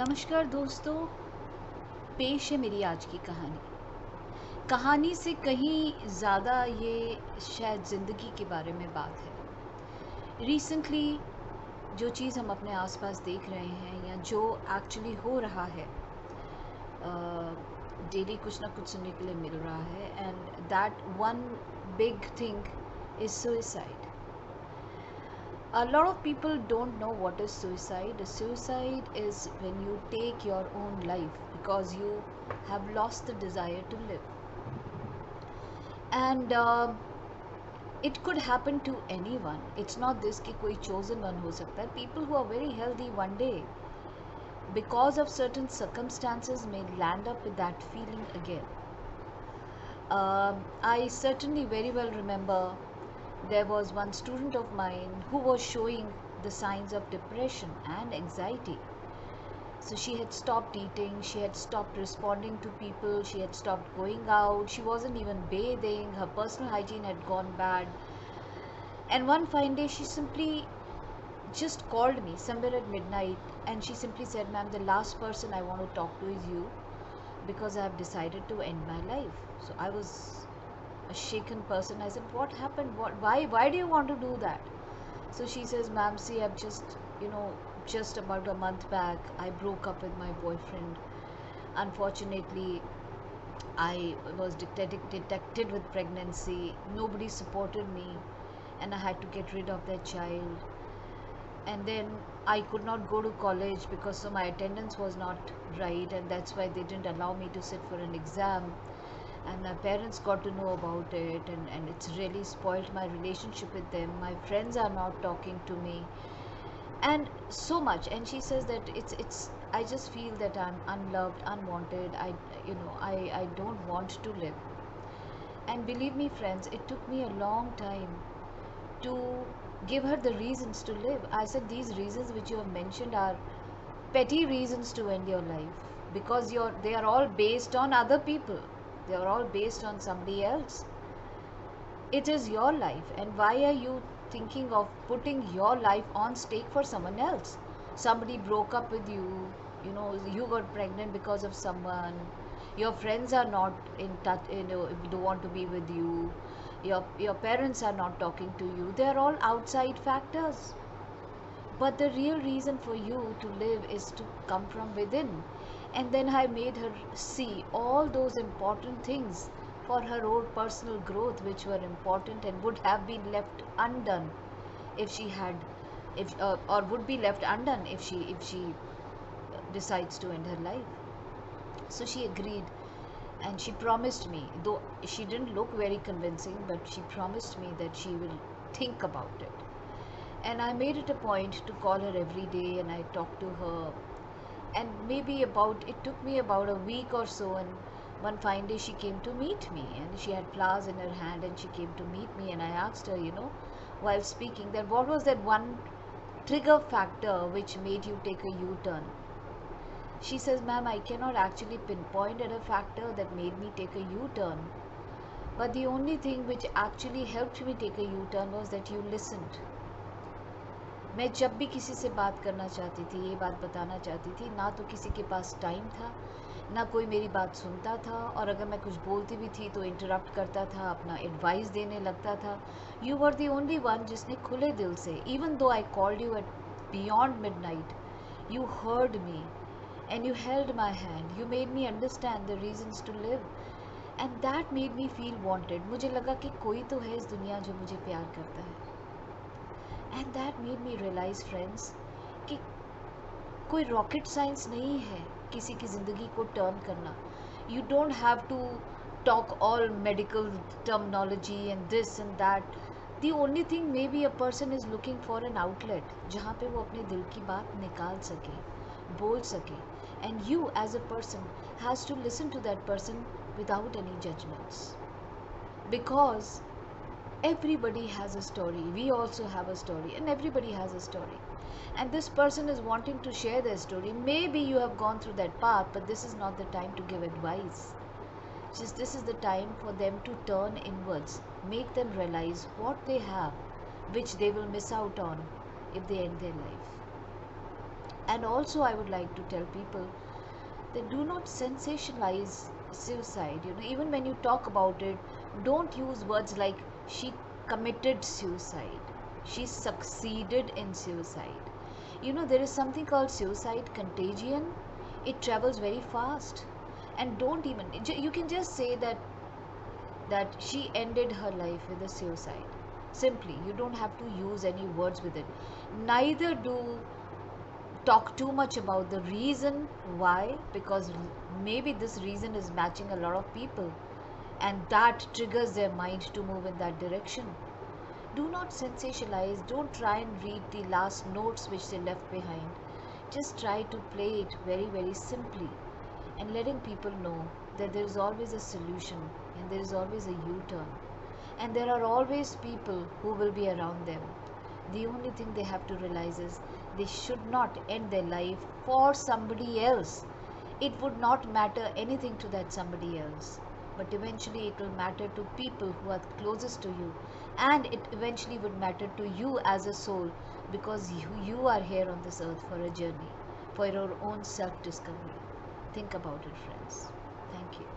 नमस्कार दोस्तों, पेश है मेरी आज की कहानी से कहीं ज़्यादा ये शायद ज़िंदगी के बारे में बात है। रिसेंटली जो चीज़ हम अपने आसपास देख रहे हैं या जो एक्चुअली हो रहा है, डेली कुछ ना कुछ सुनने के लिए मिल रहा है, and that one big thing is suicide. A lot of people don't know what is suicide. Suicide is when you take your own life because you have lost the desire to live. And it could happen to anyone. It's not this कि कोई chosen one हो सकता है. People who are very healthy one day, because of certain circumstances, may land up with that feeling again. I certainly very well remember there was one student of mine who was showing the signs of depression and anxiety. So she had stopped eating, she had stopped responding to people, she had stopped going out, she wasn't even bathing, her personal hygiene had gone bad. And one fine day she simply just called me somewhere at midnight and she simply said, "Ma'am, the last person I want to talk to is you because I have decided to end my life." So I was a shaken person. I said, "What happened? Why do you want to do that?" So she says, "Ma'am, see, I've just about a month back, I broke up with my boyfriend. Unfortunately, I was detected with pregnancy. Nobody supported me, and I had to get rid of that child. And then I could not go to college because so my attendance was not right, and that's why they didn't allow me to sit for an exam. And my parents got to know about it, and it's really spoiled my relationship with them. My friends are not talking to me, and so much." And she says that it's I just feel that I'm unloved, unwanted. I don't want to live. And believe me, friends, it took me a long time to give her the reasons to live. I said, "These reasons which you have mentioned are petty reasons to end your life because they are all based on other people. They are all based on somebody else. It is your life, and why are you thinking of putting your life on stake for someone else? Somebody broke up with you, you got pregnant because of someone, your friends are not in touch, don't want to be with you, your parents are not talking to you. They are all outside factors, but the real reason for you to live is to come from within." And then I made her see all those important things for her own personal growth, which were important and would have been left undone if she had, if or would be left undone if she decides to end her life. So she agreed, and she promised me, though she didn't look very convincing, but she promised me that she will think about it. And I made it a point to call her every day, and I talked to her. And it took me about a week or so, and one fine day she came to meet me, and she had flowers in her hand, and she came to meet me. And I asked her, while speaking, that what was that one trigger factor which made you take a U-turn. She says, "Ma'am, I cannot actually pinpoint at a factor that made me take a U-turn, but the only thing which actually helped me take a U-turn was that you listened." मैं जब भी किसी से बात करना चाहती थी, ये बात बताना चाहती थी, ना तो किसी के पास टाइम था, ना कोई मेरी बात सुनता था, और अगर मैं कुछ बोलती भी थी तो इंटरप्ट करता था, अपना एडवाइस देने लगता था. You were the only one जिसने खुले दिल से, even though I called you at beyond midnight, you heard me and you held my hand. You made me understand the reasons to live, and that made me feel wanted. मुझे लगा कि कोई तो है इस दुनिया जो मुझे प्यार करता है. And that made me realize, friends, कि कोई रॉकेट साइंस नहीं है किसी की ज़िंदगी को टर्न करना. You don't have to talk all medical terminology and this and that. The only thing maybe a person is looking for an outlet जहाँ पे वो अपने दिल की बात निकाल सके, बोल सके. And you as a person has to listen to that person without any judgments, because everybody has a story. We also have a story, and everybody has a story. And this person is wanting to share their story. Maybe you have gone through that path, but this is not the time to give advice. Just this is the time for them to turn inwards, make them realize what they have, which they will miss out on if they end their life. And also, I would like to tell people that do not sensationalize suicide. Even when you talk about it, don't use words like she committed suicide, she succeeded in suicide. There is something called suicide contagion. It travels very fast. And don't even, you can just say that she ended her life with a suicide. Simply, you don't have to use any words with it. Neither do talk too much about the reason why, because maybe this reason is matching a lot of people and that triggers their mind to move in that direction. Do not sensationalize, don't try and read the last notes which they left behind. Just try to play it very, very simply and letting people know that there is always a solution and there is always a U-turn. And there are always people who will be around them. The only thing they have to realize is they should not end their life for somebody else. It would not matter anything to that somebody else, but eventually it will matter to people who are closest to you, and it eventually would matter to you as a soul, because you are here on this earth for a journey, for your own self discovery. Think about it, friends. Thank you.